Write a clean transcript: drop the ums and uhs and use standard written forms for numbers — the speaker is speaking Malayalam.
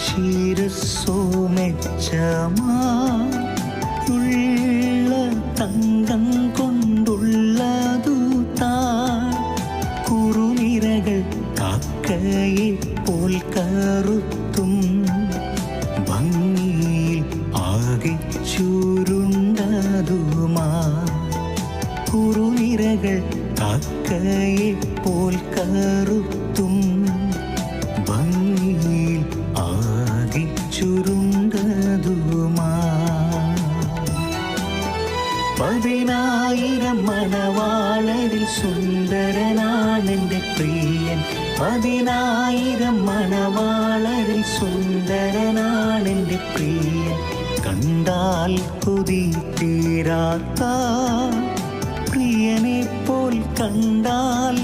ശിരസ്സോ മെച്ചമായുള്ള തങ്കം കൊണ്ടുള്ളതു താൻ കുറുനിരകൾ കാക്കയെ പോൽ കറുത്തും ഭംഗിയിൽ ആകെ ചുരുണ്ടതുമാ കുറുനിരകൾ കാക്കയെ പോൽ കറുത്തും ഭംഗിയിൽ ആകെ ചുരുണ്ടതുമാ 10,000 മണവാളരിൽ സുന്ദരനാണെൻ്റെ പ്രിയൻ 10,000 മണവാളരിൽ സുന്ദരനാണെൻ്റെ പ്രിയൻ കണ്ടാൽ കൊതി തീരാത്ത പ്രിയനെ പോൽ കണ്ടാൽ